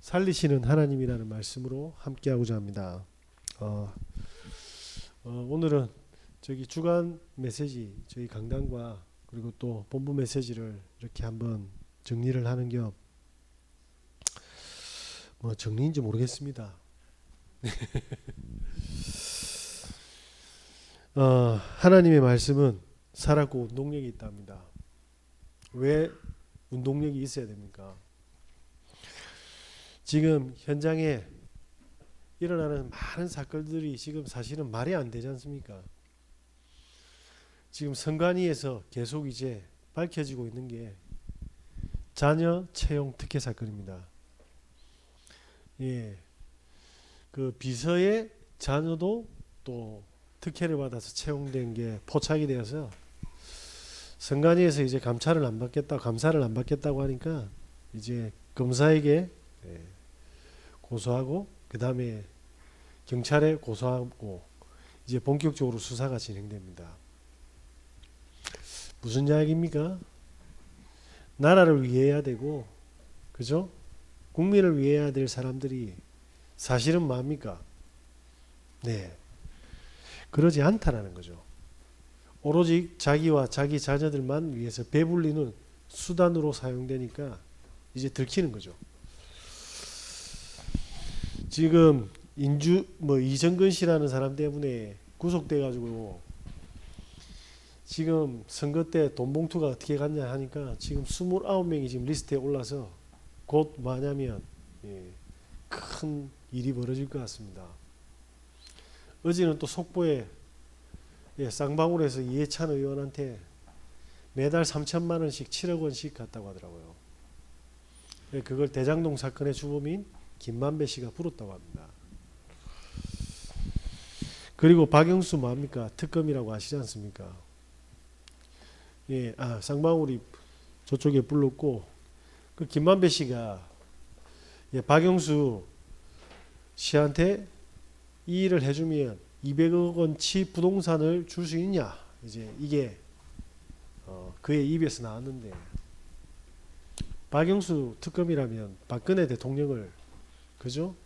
살리시는 하나님이라는 말씀으로 함께하고자 합니다. 오늘은 저기 주간 메시지 저희 강단과 그리고 또 본부 메시지를 이렇게 한번 정리를 하는 겸 정리인지 모르겠습니다. 하나님의 말씀은 살았고 운동력이 있답니다. 왜 운동력이 있어야 됩니까? 지금 현장에 일어나는 많은 사건들이 지금 사실은 말이 안 되지 않습니까? 지금 선관위에서 계속 이제 밝혀지고 있는 게 자녀 채용 특혜 사건입니다. 예, 그 비서의 자녀도 또 특혜를 받아서 채용된 게 포착이 되어서 선관위에서 이제 감사를 안 받겠다고 하니까 이제 검사에게 고소하고 그 다음에 경찰에 고소하고 이제 본격적으로 수사가 진행됩니다. 무슨 이야기입니까? 나라를 위해야 되고, 그죠? 국민을 위해야 될 사람들이 사실은 뭡니까? 네, 그러지 않다라는 거죠. 오로지 자기와 자기 자녀들만 위해서 배불리는 수단으로 사용되니까 이제 들키는 거죠. 지금 이정근 씨라는 사람 때문에 구속돼 가지고 지금 선거 때 돈 봉투가 어떻게 갔냐 하니까 지금 29명이 지금 리스트에 올라서 곧 뭐냐면 큰 일이 벌어질 것 같습니다. 어제는 또 속보에 쌍방울에서 이해찬 의원한테 매달 3천만 원씩 7억 원씩 갔다고 하더라고요. 그걸 대장동 사건의 주범인 김만배 씨가 불었다고 합니다. 그리고 박영수 뭡니까? 특검이라고 아시지 않습니까? 쌍방울이 저쪽에 불렀고 그 김만배 씨가 박영수 씨한테 이 일을 해주면 200억 원치 부동산을 줄 수 있냐? 이제 이게 그의 입에서 나왔는데 박영수 특검이라면 박근혜 대통령을 그죠?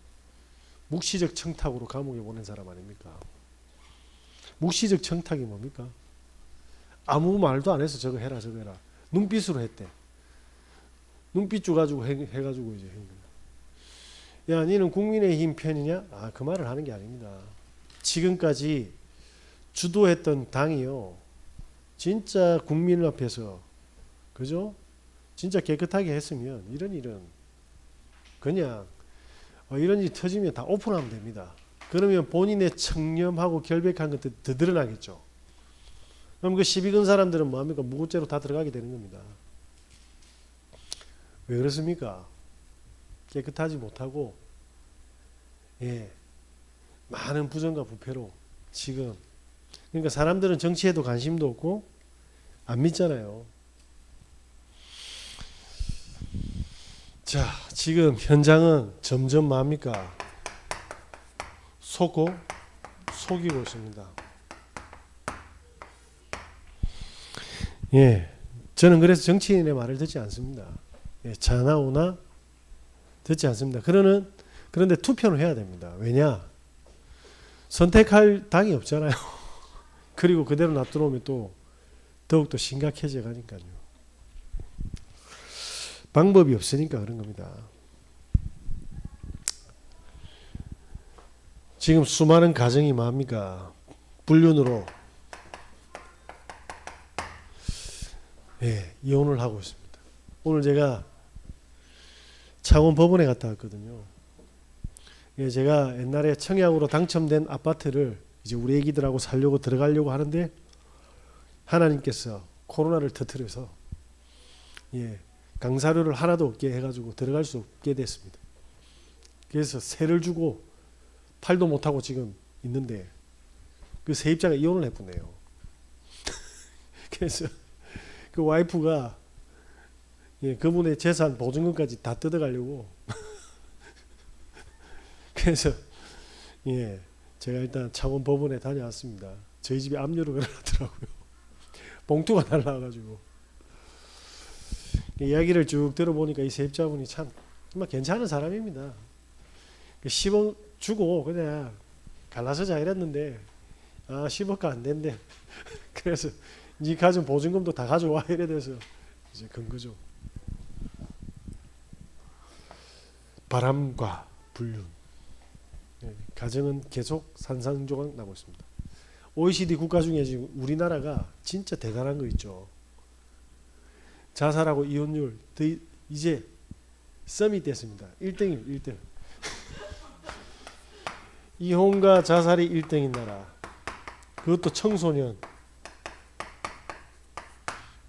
묵시적 청탁으로 감옥에 보낸 사람 아닙니까? 묵시적 청탁이 뭡니까? 아무 말도 안 해서 저거 해라 저거 해라 눈빛으로 했대. 눈빛 줘가지고 해가지고 이제 야 니는 국민의힘 편이냐? 그 말을 하는 게 아닙니다. 지금까지 주도했던 당이요 진짜 국민 앞에서 그죠? 진짜 깨끗하게 했으면 이런 일은 그냥 이런 일이 터지면 다 오픈하면 됩니다. 그러면 본인의 청렴하고 결백한 것도 더 드러나겠죠. 그럼 그 시비 건 사람들은 뭐합니까? 무고죄로 다 들어가게 되는 겁니다. 왜 그렇습니까? 깨끗하지 못하고 많은 부정과 부패로 지금 그러니까 사람들은 정치에도 관심도 없고 안 믿잖아요. 자, 지금 현장은 점점 뭡니까? 속이고 있습니다. 저는 그래서 정치인의 말을 듣지 않습니다. 자나 오나 듣지 않습니다. 그런데 투표는 해야 됩니다. 왜냐? 선택할 당이 없잖아요. 그리고 그대로 놔두면 또 더욱더 심각해져 가니까요. 방법이 없으니까 그런 겁니다. 지금 수많은 가정이 뭡니까? 불륜으로 이혼을 하고 있습니다. 오늘 제가 창원 법원에 갔다 왔거든요. 제가 옛날에 청약으로 당첨된 아파트를 이제 우리 애기들하고 살려고 들어가려고 하는데 하나님께서 코로나를 터뜨려서 강사료를 하나도 없게 해가지고 들어갈 수 없게 됐습니다. 그래서 세를 주고 팔도 못하고 지금 있는데 그 세입자가 이혼을 해보네요. 그래서 그 와이프가 그분의 재산 보증금까지 다 뜯어가려고 그래서 제가 일단 창원 법원에 다녀왔습니다. 저희 집에 압류를 해놨더라고요. 봉투가 날라와가지고 이야기를 쭉 들어보니까 이 세입자분이 참 정말 괜찮은 사람입니다. 10억 주고 그냥 갈라서자 이랬는데 10억가 안 된대. 그래서 네 가진 보증금도 다 가져와 이래 돼서 이제 건 거죠. 바람과 불륜. 가정은 계속 산산조각 나고 있습니다. OECD 국가 중에 지금 우리나라가 진짜 대단한 거 있죠. 자살하고 이혼율 이제 썸이 됐습니다. 1등이에요. 1등. 이혼과 자살이 1등인 나라. 그것도 청소년.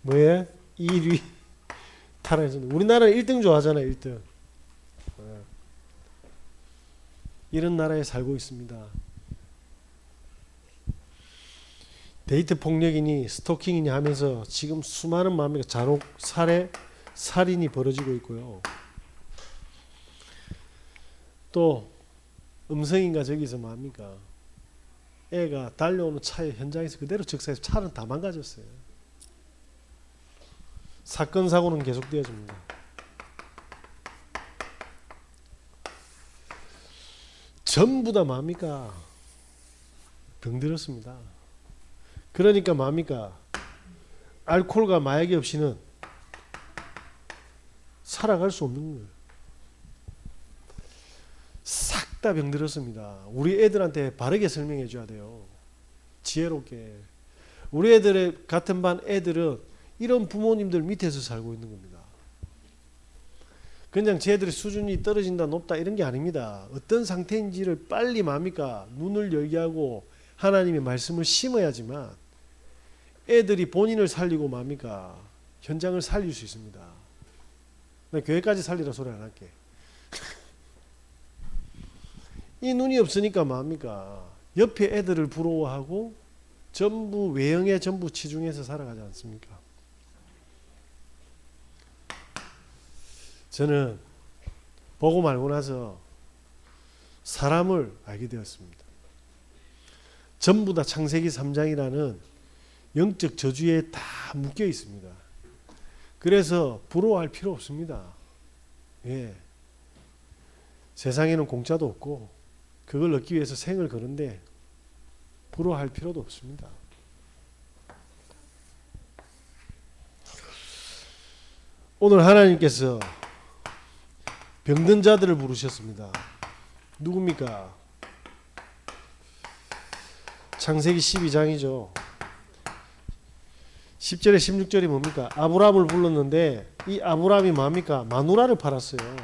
뭐에? 1위 탈환했습니다. 우리나라는 1등 좋아하잖아요. 1등. 이런 나라에 살고 있습니다. 데이트 폭력이니 스토킹이니 하면서 지금 수많은 마음의 잔혹 살해 살인이 벌어지고 있고요. 또 음성인가 저기서 뭡니까? 애가 달려오는 차의 현장에서 그대로 즉사해서 차는 다 망가졌어요. 사건 사고는 계속되어집니다. 전부 다 뭡니까? 병들었습니다. 그러니까 뭡니까? 알코올과 마약이 없이는 살아갈 수 없는 거예요. 싹 다 병들었습니다. 우리 애들한테 바르게 설명해 줘야 돼요. 지혜롭게. 우리 애들의 같은 반 애들은 이런 부모님들 밑에서 살고 있는 겁니다. 그냥 쟤들의 수준이 떨어진다 높다 이런 게 아닙니다. 어떤 상태인지를 빨리 뭡니까? 눈을 열게 하고 하나님의 말씀을 심어야지만 애들이 본인을 살리고 뭡니까? 현장을 살릴 수 있습니다. 나 교회까지 살리라 소리 안 할게. 이 눈이 없으니까 뭡니까? 옆에 애들을 부러워하고 전부 외형에 전부 치중해서 살아가지 않습니까? 저는 보고 말고 나서 사람을 알게 되었습니다. 전부 다 창세기 3장이라는 영적 저주에 다 묶여 있습니다. 그래서 부러워할 필요 없습니다. 예. 세상에는 공짜도 없고 그걸 얻기 위해서 생을 거는데 부러워할 필요도 없습니다. 오늘 하나님께서 병든 자들을 부르셨습니다. 누굽니까? 창세기 12장이죠. 10절에 16절이 뭡니까? 아브라함을 불렀는데 이 아브라함이 뭡니까? 마누라를 팔았어요.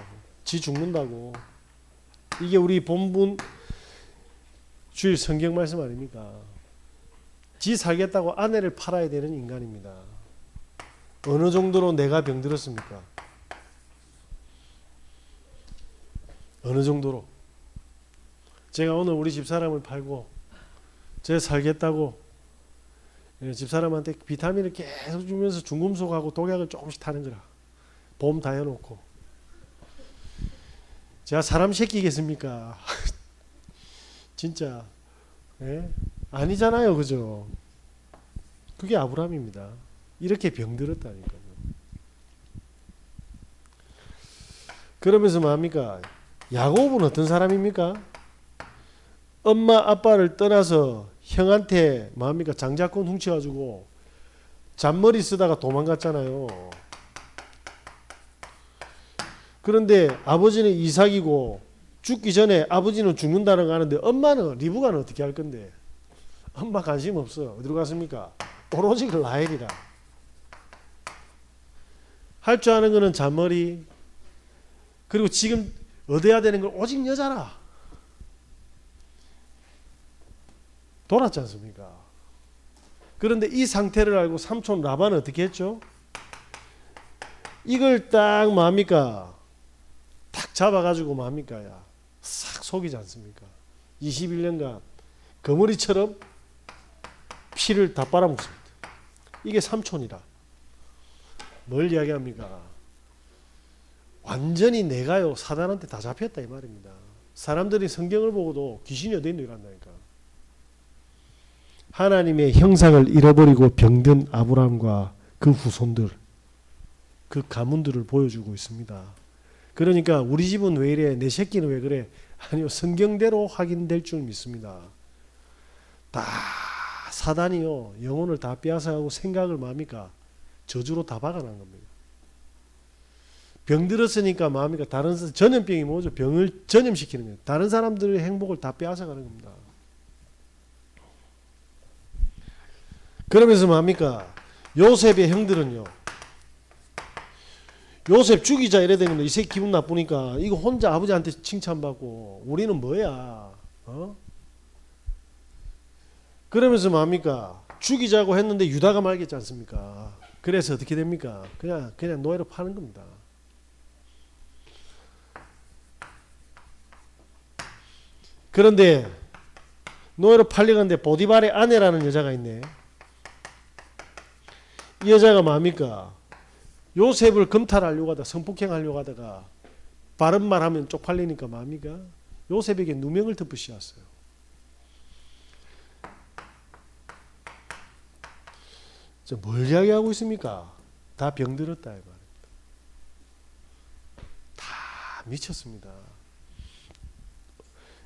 지 죽는다고. 이게 우리 본분 주일 성경 말씀 아닙니까? 지 살겠다고 아내를 팔아야 되는 인간입니다. 어느 정도로 내가 병들었습니까? 어느 정도로? 제가 오늘 우리 집사람을 팔고 제가 살겠다고 집사람한테 비타민을 계속 주면서 중금속하고 독약을 조금씩 타는 거라. 보험 다 해놓고. 제가 사람 새끼겠습니까? 진짜 아니잖아요. 그죠? 그게 아브라함입니다. 이렇게 병들었다니까요. 그러면서 뭡니까? 야곱은 어떤 사람입니까? 엄마 아빠를 떠나서 형한테 뭡니까? 장자권 훔쳐가지고 잔머리 쓰다가 도망갔잖아요. 그런데 아버지는 이삭이고 죽기 전에 아버지는 죽는다는 거 아는데 엄마는 리브가는 어떻게 할 건데? 엄마 관심 없어. 어디로 갔습니까? 오로지 라헬이라. 할 줄 아는 거는 잔머리. 그리고 지금 얻어야 되는 건 오직 여자라. 돌았지 않습니까? 그런데 이 상태를 알고 삼촌 라반은 어떻게 했죠? 이걸 딱 뭡니까? 탁 잡아가지고 뭡니까? 야, 싹 속이지 않습니까? 21년간 거머리처럼 피를 다 빨아먹습니다. 이게 삼촌이라. 뭘 이야기합니까? 완전히 내가요 사단한테 다 잡혔다 이 말입니다. 사람들이 성경을 보고도 귀신이 어디 있는 줄 안다니까. 하나님의 형상을 잃어버리고 병든 아브라함과 그 후손들, 그 가문들을 보여주고 있습니다. 그러니까 우리 집은 왜 이래? 내 새끼는 왜 그래? 아니요, 성경대로 확인될 줄 믿습니다. 다 사단이요, 영혼을 다 빼앗아가고 생각을 뭡니까? 저주로 다 박아난 겁니다. 병 들었으니까 뭡니까? 다른 전염병이 뭐죠? 병을 전염시키는 거예요. 다른 사람들의 행복을 다 빼앗아가는 겁니다. 그러면서 뭡니까? 요셉의 형들은요, 요셉 죽이자 이래 된 겁니다. 이 새끼 기분 나쁘니까 이거 혼자 아버지한테 칭찬받고 우리는 뭐야? 그러면서 뭡니까? 죽이자고 했는데 유다가 말겠지 않습니까? 그래서 어떻게 됩니까? 그냥 노예로 파는 겁니다. 그런데 노예로 팔려갔는데 보디발의 아내라는 여자가 있네. 이 여자가 뭡니까? 요셉을 검탈하려고 하다가 성폭행하려고 하다가 바른 말 하면 쪽팔리니까 뭡니까? 요셉에게 누명을 덮으시었어요. 뭘 이야기하고 있습니까? 다 병들었다 이 말입니다. 다 미쳤습니다.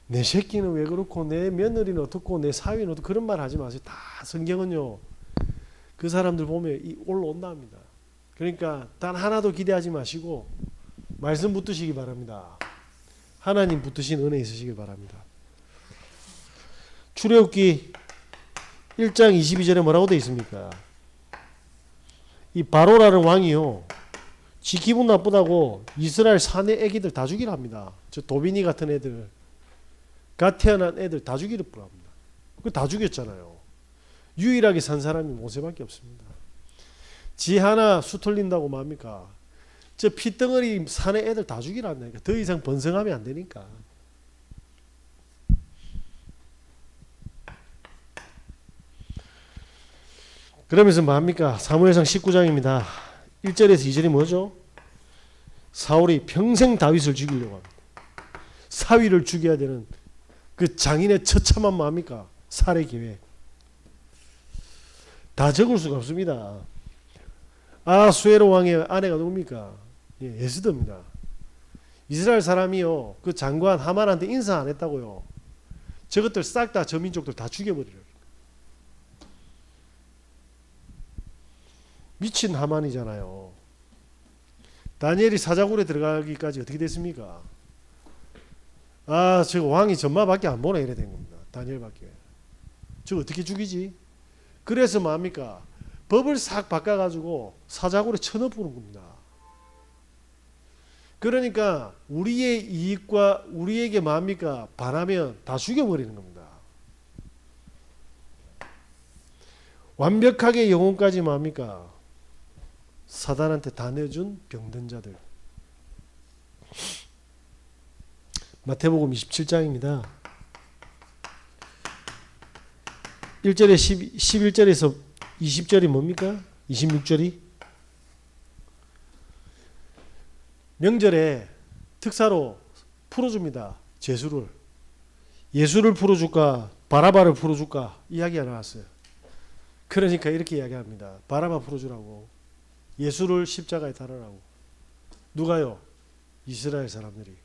내 새끼는 왜 그렇고 내 며느리는 어떻고 내 사위는 어떻고 그런 말 하지 마세요. 다 성경은요, 그 사람들 보면 올라온다 합니다. 그러니까 단 하나도 기대하지 마시고 말씀 붙드시기 바랍니다. 하나님 붙드신 은혜 있으시길 바랍니다. 출애굽기 1장 22절에 뭐라고 되어 있습니까? 이 바로라는 왕이요, 지 기분 나쁘다고 이스라엘 사내 애기들 다 죽이라 합니다. 저 도비니 같은 애들, 갓 태어난 애들 다 죽이라 합니다. 그 다 죽였잖아요. 유일하게 산 사람이 모세밖에 없습니다. 지 하나 수틀린다고 뭡니까? 저 피덩어리 산에 애들 다 죽이라 한다니까. 더 이상 번성하면 안 되니까. 그러면서 뭡니까? 사무엘상 19장입니다. 1절에서 2절이 뭐죠? 사울이 평생 다윗을 죽이려고 합니다. 사위를 죽여야 되는 그 장인의 처참한 뭡니까? 살해 계획. 다 적을 수가 없습니다. 아수에로 왕의 아내가 누굽니까? 예스더입니다. 이스라엘 사람이요, 그 장관 하만한테 인사 안 했다고요. 저것들 싹 다 저 민족들 다 죽여버리려. 미친 하만이잖아요. 다니엘이 사자굴에 들어가기까지 어떻게 됐습니까? 저 왕이 전마밖에 안 보내 이래 된 겁니다. 다니엘밖에. 저 어떻게 죽이지? 그래서 뭡니까? 법을 싹 바꿔가지고 사자굴에 쳐넣어보는 겁니다. 그러니까 우리의 이익과 우리에게 뭡니까? 반하면 다 죽여버리는 겁니다. 완벽하게 영혼까지 뭡니까? 사단한테 다 내준 병든 자들. 마태복음 27장입니다. 1절에 11절에서 20절이 뭡니까? 26절이 명절에 특사로 풀어줍니다. 제수를. 예수를 풀어줄까 바라바를 풀어줄까 이야기가 나왔어요. 그러니까 이렇게 이야기합니다. 바라바 풀어주라고, 예수를 십자가에 달아라고. 누가요? 이스라엘 사람들이.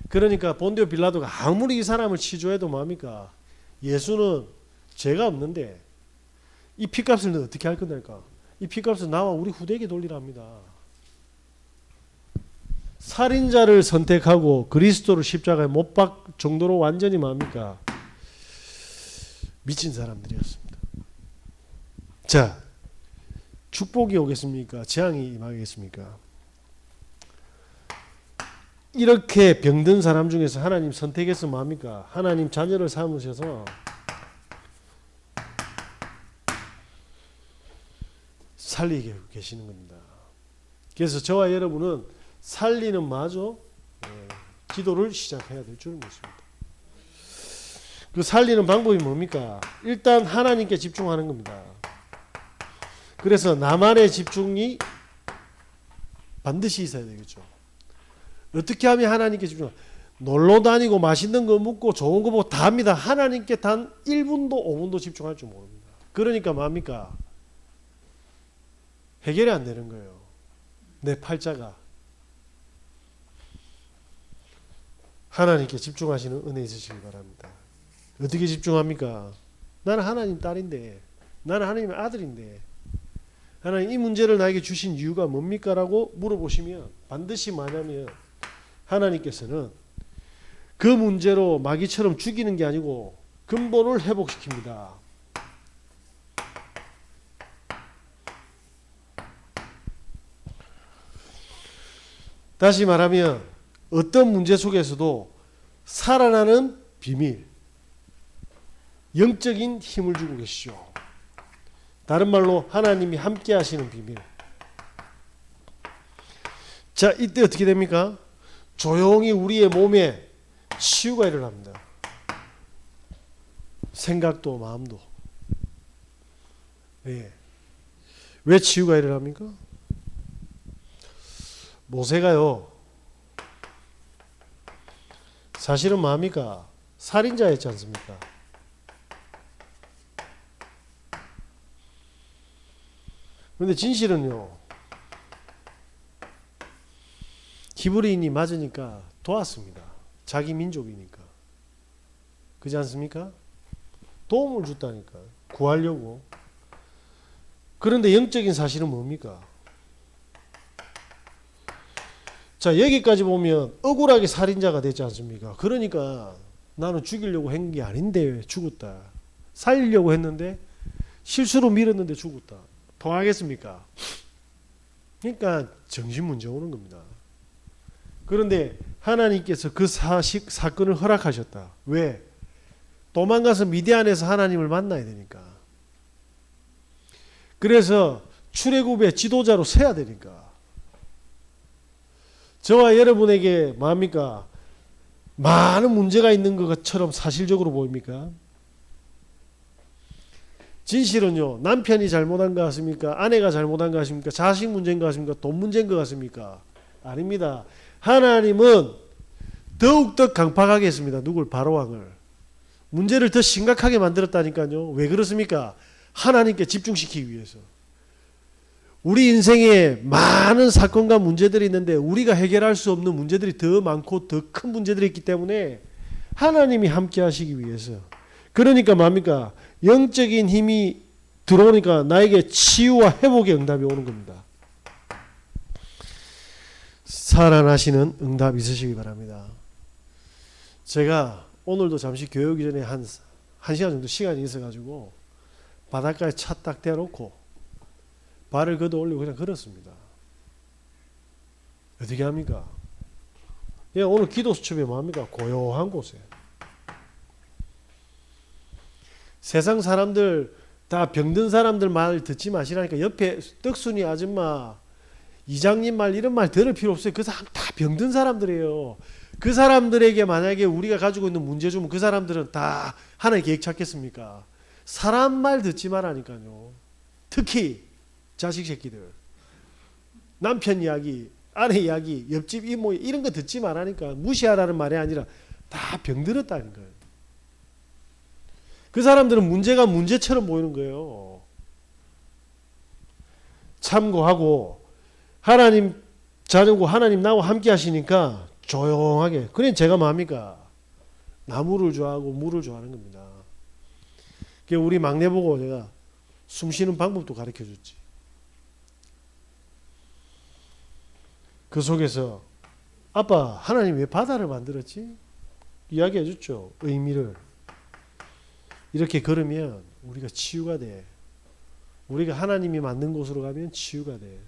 그러니까 본디오 빌라도가 아무리 이 사람을 치조해도 뭡니까? 예수는 죄가 없는데 이 피값을 너 어떻게 할 건데까? 이 피값을 나와 우리 후대에게 돌리랍니다. 살인자를 선택하고 그리스도를 십자가에 못 박 정도로 완전히 뭡니까? 미친 사람들이었습니다. 자, 축복이 오겠습니까? 재앙이 임하겠습니까? 이렇게 병든 사람 중에서 하나님 선택해서 뭡니까? 하나님 자녀를 삼으셔서 살리게 계시는 겁니다. 그래서 저와 여러분은 살리는 마저 기도를 시작해야 될 줄 믿습니다. 그 살리는 방법이 뭡니까? 일단 하나님께 집중하는 겁니다. 그래서 나만의 집중이 반드시 있어야 되겠죠. 어떻게 하면 하나님께 집중? 놀러 다니고 맛있는 거 먹고 좋은 거 보고 다 합니다. 하나님께 단 1분도 5분도 집중할 줄 모릅니다. 그러니까 뭡니까? 해결이 안 되는 거예요. 내 팔자가. 하나님께 집중하시는 은혜 있으시기 바랍니다. 어떻게 집중합니까? 나는 하나님 딸인데, 나는 하나님의 아들인데, 하나님 이 문제를 나에게 주신 이유가 뭡니까? 라고 물어보시면 반드시 뭐냐면 하나님께서는 그 문제로 마귀처럼 죽이는 게 아니고 근본을 회복시킵니다. 다시 말하면 어떤 문제 속에서도 살아나는 비밀, 영적인 힘을 주고 계시죠. 다른 말로 하나님이 함께 하시는 비밀. 자, 이때 어떻게 됩니까? 조용히 우리의 몸에 치유가 일어납니다. 생각도 마음도. 예. 왜 치유가 일어납니까? 모세가요, 사실은 뭡니까? 살인자였지 않습니까? 그런데 진실은요, 히브리인이 맞으니까 도왔습니다. 자기 민족이니까. 그렇지 않습니까? 도움을 줬다니까. 구하려고. 그런데 영적인 사실은 뭡니까? 자, 여기까지 보면 억울하게 살인자가 되지 않습니까? 그러니까 나는 죽이려고 한 게 아닌데 왜 죽었다. 살리려고 했는데 실수로 밀었는데 죽었다. 통하겠습니까? 그러니까 정신 문제 오는 겁니다. 그런데 하나님께서 그 사건을 허락하셨다. 왜? 도망가서 미디안에서 하나님을 만나야 되니까. 그래서 출애굽의 지도자로 서야 되니까. 저와 여러분에게 뭡니까? 많은 문제가 있는 것처럼 사실적으로 보입니까? 진실은요, 남편이 잘못한 것 같습니까? 아내가 잘못한 것 같습니까? 자식 문제인 것 같습니까? 돈 문제인 것 같습니까? 아닙니다. 하나님은 더욱더 강팍하게 했습니다. 누굴? 바로왕을. 문제를 더 심각하게 만들었다니까요. 왜 그렇습니까? 하나님께 집중시키기 위해서. 우리 인생에 많은 사건과 문제들이 있는데 우리가 해결할 수 없는 문제들이 더 많고 더 큰 문제들이 있기 때문에 하나님이 함께 하시기 위해서. 그러니까 뭡니까? 영적인 힘이 들어오니까 나에게 치유와 회복의 응답이 오는 겁니다. 살아나시는 응답 있으시기 바랍니다. 제가 오늘도 잠시 교회 오기 전에 한 시간 정도 시간이 있어가지고 바닷가에 차 딱 대놓고 발을 걷어 올리고 그냥 걸었습니다. 어떻게 합니까? 예, 오늘 기도 수첩에 뭐합니까? 고요한 곳에. 세상 사람들 다 병든 사람들 말 듣지 마시라니까. 옆에 떡순이 아줌마, 이장님 말 이런 말 들을 필요 없어요. 그 사람 다 병든 사람들이에요. 그 사람들에게 만약에 우리가 가지고 있는 문제 주면 그 사람들은 다 하나의 계획 찾겠습니까? 사람 말 듣지 말라니까요. 특히 자식 새끼들, 남편 이야기, 아내 이야기, 옆집 이모 이런 거 듣지 말라니까. 무시하라는 말이 아니라 다 병들었다는 거예요. 그 사람들은 문제가 문제처럼 보이는 거예요. 참고하고 하나님 자르고 하나님 나와 함께 하시니까 조용하게. 그래 제가 뭡니까? 나무를 좋아하고 물을 좋아하는 겁니다. 우리 막내 보고 제가 숨 쉬는 방법도 가르쳐 줬지. 그 속에서 아빠 하나님 왜 바다를 만들었지? 이야기해 줬죠. 의미를. 이렇게 걸으면 우리가 치유가 돼. 우리가 하나님이 만든 곳으로 가면 치유가 돼.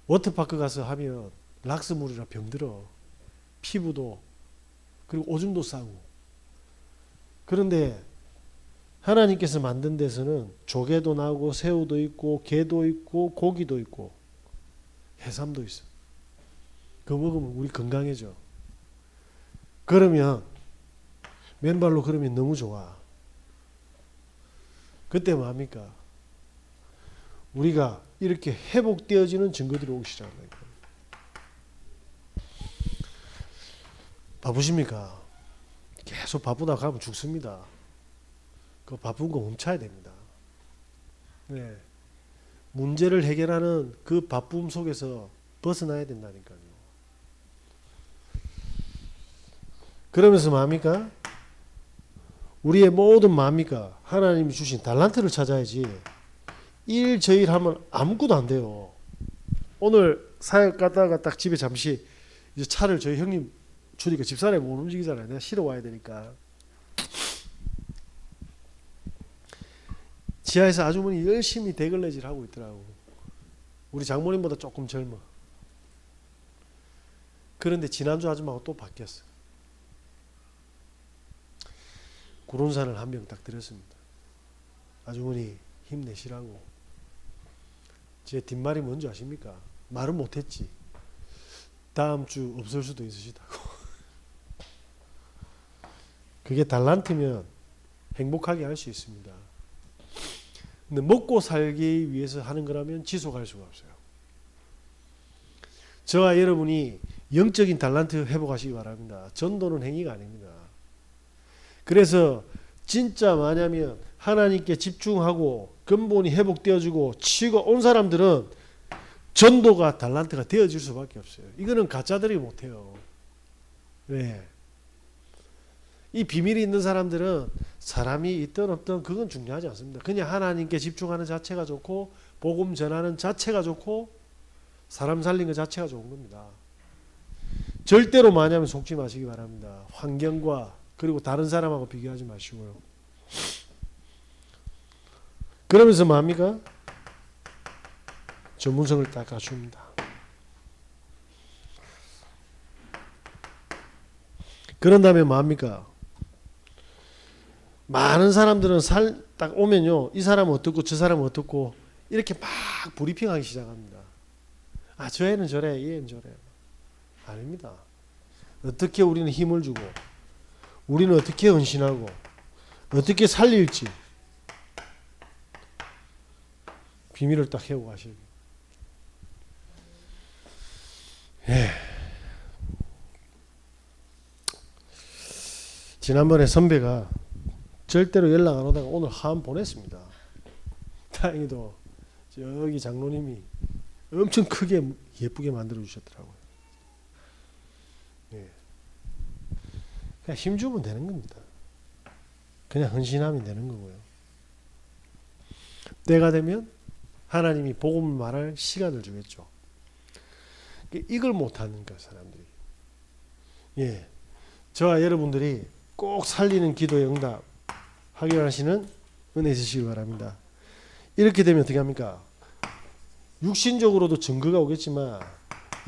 워터파크 가서 하면 락스물이라 병들어. 피부도 그리고 오줌도 싸고. 그런데 하나님께서 만든 데서는 조개도 나고 새우도 있고 게도 있고 고기도 있고 해삼도 있어. 그거 먹으면 우리 건강해져. 그러면 맨발로 걸으면 너무 좋아. 그때 뭐합니까? 우리가 이렇게 회복되어지는 증거들이 오기 시작합니다. 바쁘십니까? 계속 바쁘다 가면 죽습니다. 그 바쁜 거 멈춰야 됩니다. 네. 문제를 해결하는 그 바쁨 속에서 벗어나야 된다니까요. 그러면서 뭡니까? 우리의 모든 뭡니까? 하나님이 주신 달란트를 찾아야지. 일 저일 하면 아무것도 안 돼요. 오늘 사역 갔다가 딱 집에 잠시 이제 차를 저희 형님 주니까 집사람이 못 움직이잖아요. 내가 실어 와야 되니까. 지하에서 아주머니 열심히 대걸레질 하고 있더라고. 우리 장모님보다 조금 젊어. 그런데 지난주 아줌마하고 또 바뀌었어. 구론산을 한 병 딱 드렸습니다. 아주머니 힘내시라고. 제 뒷말이 뭔지 아십니까? 말은 못했지. 다음 주 없을 수도 있으시다고. 그게 달란트면 행복하게 할 수 있습니다. 근데 먹고 살기 위해서 하는 거라면 지속할 수가 없어요. 저와 여러분이 영적인 달란트 회복하시기 바랍니다. 전도는 행위가 아닙니다. 그래서 진짜 뭐냐면 하나님께 집중하고 근본이 회복되어지고 치고 온 사람들은 전도가 달란트가 되어질 수밖에 없어요. 이거는 가짜들이 못해요. 왜? 이 비밀이 있는 사람들은 사람이 있든 없든 그건 중요하지 않습니다. 그냥 하나님께 집중하는 자체가 좋고 복음 전하는 자체가 좋고 사람 살린 것 자체가 좋은 겁니다. 절대로 뭐냐면 속지 마시기 바랍니다. 환경과 그리고 다른 사람하고 비교하지 마시고요. 그러면서 뭡니까? 전문성을 딱 갖춥니다. 그런 다음에 뭡니까? 많은 사람들은 딱 오면요, 이 사람은 어떻고 저 사람은 어떻고 이렇게 막 브리핑하기 시작합니다. 아, 저 애는 저래, 이 애는 저래. 아닙니다. 어떻게 우리는 힘을 주고 우리는 어떻게 헌신하고 어떻게 살릴지 비밀을 딱 해오고 가시고. 예. 지난번에 선배가 절대로 연락 안 오다가 오늘 하안 보냈습니다. 다행히도 저기 장로님이 엄청 크게 예쁘게 만들어 주셨더라고요. 예. 그냥 힘주면 되는 겁니다. 그냥 헌신하면 되는 거고요. 때가 되면 하나님이 복음을 말할 시간을 주겠죠. 이걸 못하는 거 사람들이. 예, 저와 여러분들이 꼭 살리는 기도의 응답 확인하시는 은혜 있으시길 바랍니다. 이렇게 되면 어떻게 합니까? 육신적으로도 증거가 오겠지만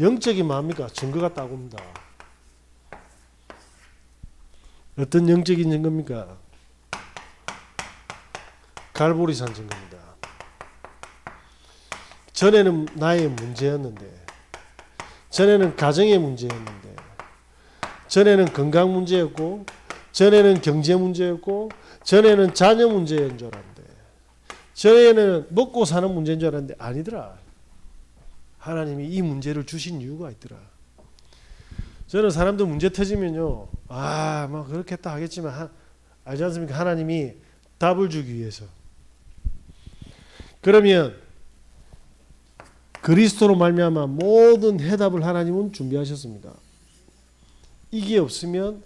영적인 뭡니까? 증거가 딱 옵니다. 어떤 영적인 증거입니까? 갈보리산 증거입니다. 전에는 나의 문제였는데, 전에는 가정의 문제였는데, 전에는 건강 문제였고, 전에는 경제 문제였고, 전에는 자녀 문제인 줄 알았는데, 전에는 먹고 사는 문제인 줄 알았는데 아니더라. 하나님이 이 문제를 주신 이유가 있더라. 저는 사람들 문제 터지면요, 막 그렇겠다 하겠지만 알지 않습니까? 하나님이 답을 주기 위해서. 그러면 그리스도로 말미암아 모든 해답을 하나님은 준비하셨습니다. 이게 없으면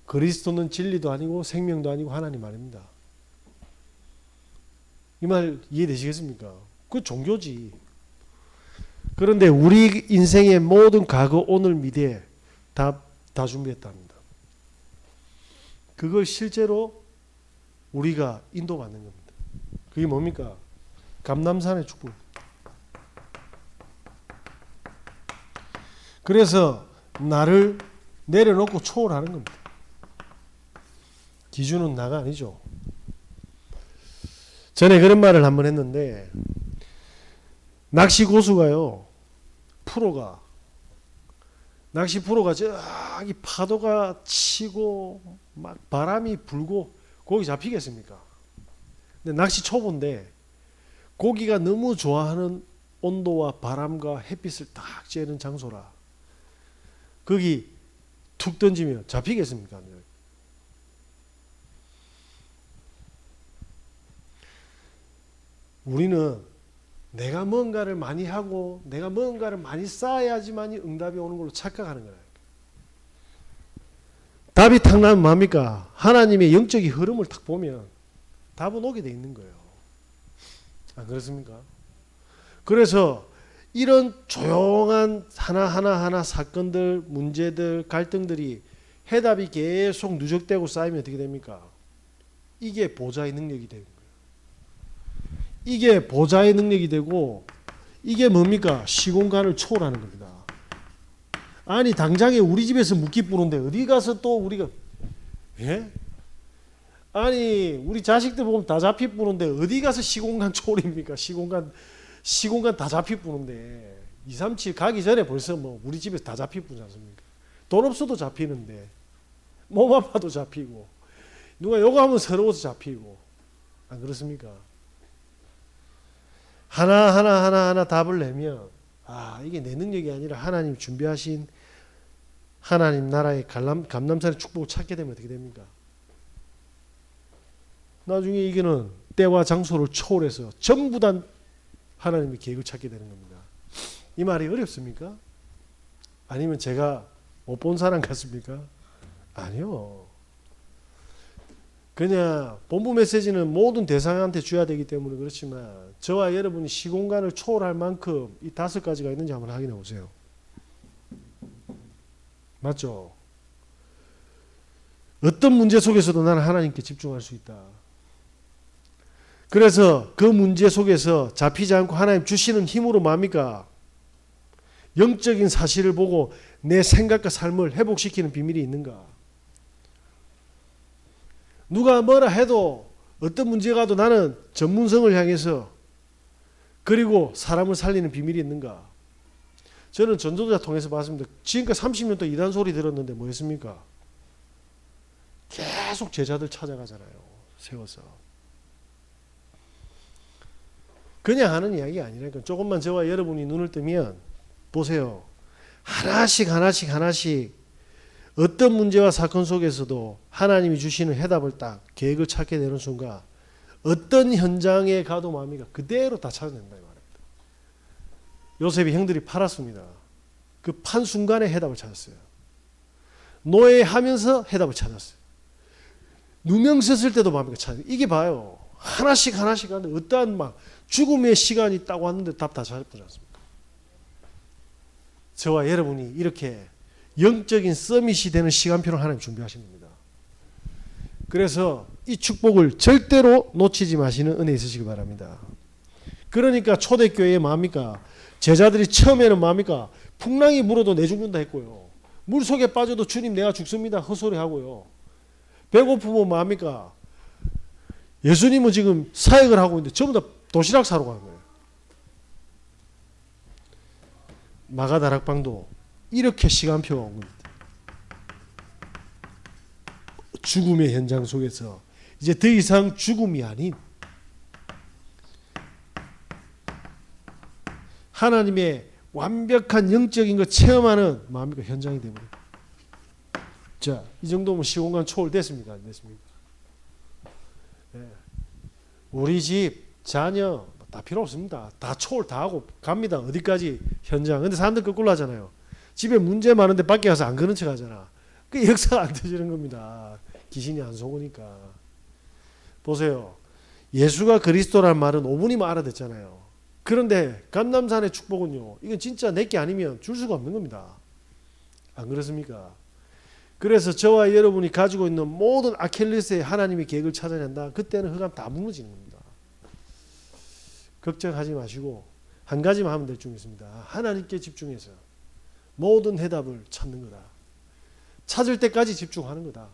그리스도는 진리도 아니고 생명도 아니고 하나님 아닙니다. 이 말 이해되시겠습니까? 그 종교지. 그런데 우리 인생의 모든 과거, 오늘, 미래 다 준비했답니다. 그걸 실제로 우리가 인도받는 겁니다. 그게 뭡니까? 감람산의 축복. 그래서 나를 내려놓고 초월하는 겁니다. 기준은 나가 아니죠. 전에 그런 말을 한번 했는데, 낚시 고수가요, 낚시 프로가 저기 파도가 치고 막 바람이 불고 고기 잡히겠습니까? 근데 낚시 초보인데 고기가 너무 좋아하는 온도와 바람과 햇빛을 딱 쬐는 장소라 거기 툭 던지면 잡히겠습니까? 우리는 내가 뭔가를 많이 하고 내가 뭔가를 많이 쌓아야지만이 응답이 오는 걸로 착각하는 거예요. 답이 탁 나면 뭡니까? 하나님의 영적인 흐름을 탁 보면 답은 오게 돼 있는 거예요. 안 그렇습니까? 그래서 이런 조용한 하나하나 사건들, 문제들, 갈등들이 해답이 계속 누적되고 쌓이면 어떻게 됩니까? 이게 보좌의 능력이 되는 거예요. 이게 보좌의 능력이 되고 이게 뭡니까? 시공간을 초월하는 겁니다. 아니 당장에 우리 집에서 묵기 뿌는데 어디 가서 또 우리가 예? 아니 우리 자식들 보면 다 잡히 뿌는데 어디 가서 시공간 초월입니까? 시공간 다 잡히 뿌는데 237 가기 전에 벌써 뭐 우리 집에서 다 잡히 뿌지 않습니까? 돈 없어도 잡히는데 몸 아파도 잡히고 누가 요거 하면 서러워서 잡히고 안 그렇습니까? 하나 답을 내면 이게 내 능력이 아니라 하나님 준비하신 하나님 나라의 감람산의 축복을 찾게 되면 어떻게 됩니까? 나중에 이거는 때와 장소를 초월해서 전부 다 하나님의 계획을 찾게 되는 겁니다. 이 말이 어렵습니까? 아니면 제가 못 본 사람 같습니까? 아니요. 그냥 본부 메시지는 모든 대상한테 줘야 되기 때문에 그렇지만 저와 여러분이 시공간을 초월할 만큼 이 5가지가 있는지 한번 확인해 보세요. 맞죠? 어떤 문제 속에서도 나는 하나님께 집중할 수 있다. 그래서 그 문제 속에서 잡히지 않고 하나님 주시는 힘으로 뭡니까? 영적인 사실을 보고 내 생각과 삶을 회복시키는 비밀이 있는가? 누가 뭐라 해도 어떤 문제가 와도 나는 전문성을 향해서 그리고 사람을 살리는 비밀이 있는가? 저는 전도자 통해서 봤습니다. 지금까지 30년 동안 이단 소리 들었는데 뭐 했습니까? 계속 제자들 찾아가잖아요. 세워서. 그냥 하는 이야기가 아니라니까. 조금만 저와 여러분이 눈을 뜨면 보세요. 하나씩 어떤 문제와 사건 속에서도 하나님이 주시는 해답을 딱 계획을 찾게 되는 순간 어떤 현장에 가도 뭡니까? 그대로 다 찾아낸다 이 말입니다. 요셉이 형들이 팔았습니다. 그 판 순간에 해답을 찾았어요. 노예하면서 해답을 찾았어요. 누명 썼을 때도 뭡니까? 찾았어요. 이게 봐요. 하나씩 하는데 어떠한 막 죽음의 시간이 딱 왔는데 답 다 찾았지 않습니까? 저와 여러분이 이렇게 영적인 서밋이 되는 시간표를 하나님 준비하신 겁니다. 그래서 이 축복을 절대로 놓치지 마시는 은혜 있으시기 바랍니다. 그러니까 초대교회에 뭡니까? 제자들이 처음에는 뭡니까? 풍랑이 불어도 내 죽는다 했고요. 물속에 빠져도 주님 내가 죽습니다 헛소리 하고요. 배고프면 뭡니까? 예수님은 지금 사역을 하고 있는데 전부 다 도시락 사러 가는 거예요. 마가다락방도 이렇게 시간표가 온 겁니다. 죽음의 현장 속에서 이제 더 이상 죽음이 아닌 하나님의 완벽한 영적인 것 체험하는 마음이 현장이 됩니다. 자, 이 정도면 시공간 초월됐습니까? 안 됐습니까? 네. 우리 집, 자녀 다 필요 없습니다. 다 초월 다 하고 갑니다. 어디까지? 현장. 근데 사람들 거꾸로 하잖아요. 집에 문제 많은데 밖에 가서 안 그런 척 하잖아. 그 역사가 안 터지는 겁니다. 귀신이 안 속으니까. 보세요. 예수가 그리스도라는 말은 5분이면 알아듣잖아요. 그런데 감람산의 축복은요. 이건 진짜 내게 아니면 줄 수가 없는 겁니다. 안 그렇습니까? 그래서 저와 여러분이 가지고 있는 모든 아킬레스의 하나님의 계획을 찾아낸다. 그때는 흑암 다 무너지는 겁니다. 걱정하지 마시고 한 가지만 하면 될 줄 믿습니다. 하나님께 집중해서 모든 해답을 찾는 거다. 찾을 때까지 집중하는 거다.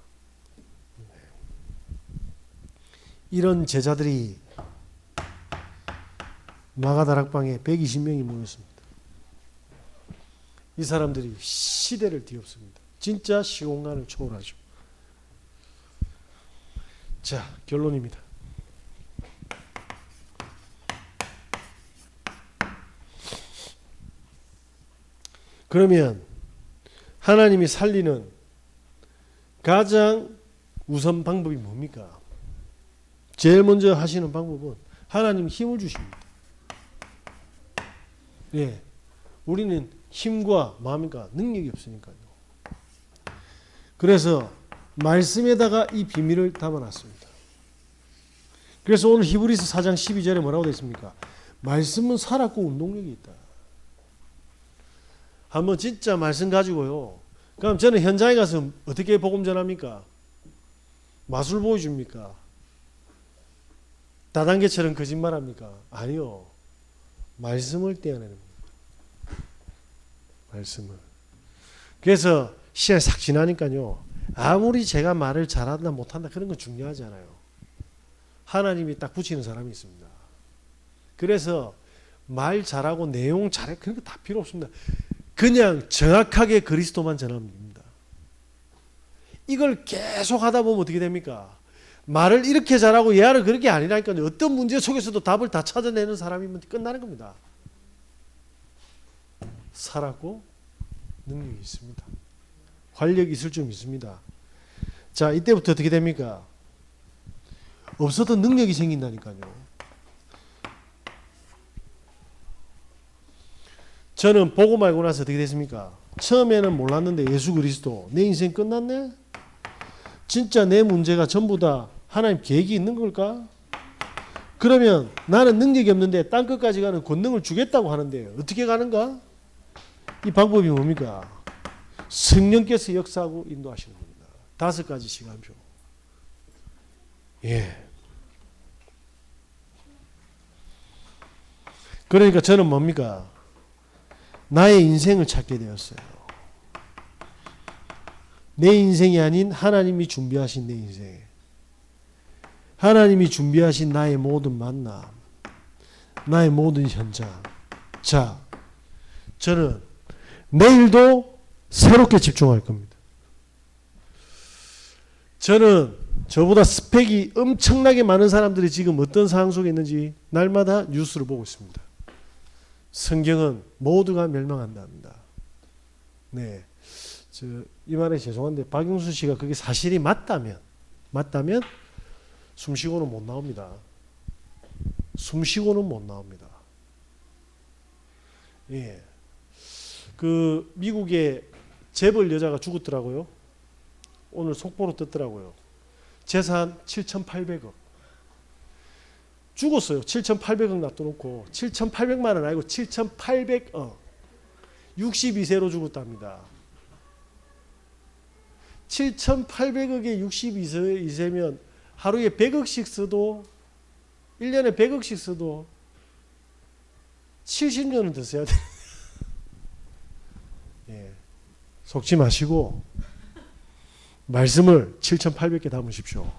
이런 제자들이 마가다락방에 120명이 모였습니다. 이 사람들이 시대를 뒤엎습니다. 진짜 시공간을 초월하죠. 자, 결론입니다. 그러면 하나님이 살리는 가장 우선 방법이 뭡니까? 제일 먼저 하시는 방법은 하나님 힘을 주십니다. 예, 우리는 힘과 마음과 능력이 없으니까요. 그래서 말씀에다가 이 비밀을 담아놨습니다. 그래서 오늘 히브리서 4장 12절에 뭐라고 되어 있습니까? 말씀은 살았고 운동력이 있다. 한번 진짜 말씀 가지고요. 그럼 저는 현장에 가서 어떻게 복음 전합니까? 마술 보여줍니까? 다단계처럼 거짓말합니까? 아니요. 말씀을 떼어내는 겁니다. 말씀을. 그래서 시간이 싹 지나니까요. 아무리 제가 말을 잘한다 못한다 그런 건 중요하지 않아요. 하나님이 딱 붙이는 사람이 있습니다. 그래서 말 잘하고 내용 잘해 그런 거 다 필요 없습니다. 그냥 정확하게 그리스도만 전하면 됩니다. 이걸 계속 하다 보면 어떻게 됩니까? 말을 이렇게 잘하고 얘를 그렇게 아니라니까요. 어떤 문제 속에서도 답을 다 찾아내는 사람이면 끝나는 겁니다. 살았고 능력이 있습니다. 활력이 있을 줄 믿습니다. 자, 이때부터 어떻게 됩니까? 없어도 능력이 생긴다니까요. 저는 보고 말고 나서 어떻게 됐습니까? 처음에는 몰랐는데 예수 그리스도 내 인생 끝났네? 진짜 내 문제가 전부 다 하나님 계획이 있는 걸까? 그러면 나는 능력이 없는데 땅 끝까지 가는 권능을 주겠다고 하는데 어떻게 가는가? 이 방법이 뭡니까? 성령께서 역사하고 인도하시는 겁니다. 5가지 시간표. 예. 그러니까 저는 뭡니까? 나의 인생을 찾게 되었어요. 내 인생이 아닌 하나님이 준비하신 내 인생. 하나님이 준비하신 나의 모든 만남. 나의 모든 현장. 자, 저는 내일도 새롭게 집중할 겁니다. 저는 저보다 스펙이 엄청나게 많은 사람들이 지금 어떤 상황 속에 있는지 날마다 뉴스를 보고 있습니다. 성경은 모두가 멸망한답니다. 네, 이 말에 죄송한데 박용수 씨가 그게 사실이 맞다면 숨쉬고는 못 나옵니다. 숨쉬고는 못 나옵니다. 예, 그 미국의 재벌 여자가 죽었더라고요. 오늘 속보로 떴더라고요. 재산 7,800억. 죽었어요. 7,800억 놔둬놓고 7,800만 원 아니고 7,800억. 62세로 죽었답니다. 7,800억에 62세면 하루에 100억씩 써도 1년에 100억씩 써도 70년은 더 써야 돼요. 예. 속지 마시고 말씀을 7,800개 담으십시오.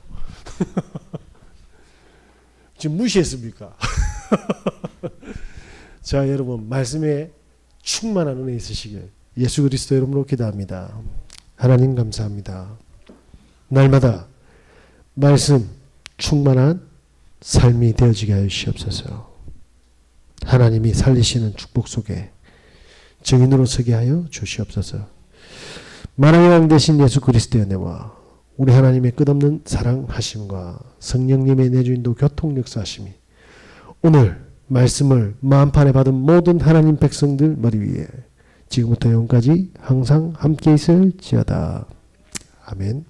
지금 무시했습니까? 자, 여러분 말씀에 충만한 은혜 있으시길 예수 그리스도 이름으로 기도합니다. 하나님 감사합니다. 날마다 말씀 충만한 삶이 되어지게 하여 주시옵소서. 하나님이 살리시는 축복 속에 증인으로 서게 하여 주시옵소서. 만왕의 왕 되신 예수 그리스도의 은혜와 우리 하나님의 끝없는 사랑하심과 성령님의 내주인도 교통 역사하심이 오늘 말씀을 마음판에 받은 모든 하나님 백성들 머리 위에 지금부터 영원까지 항상 함께 있을지어다. 아멘.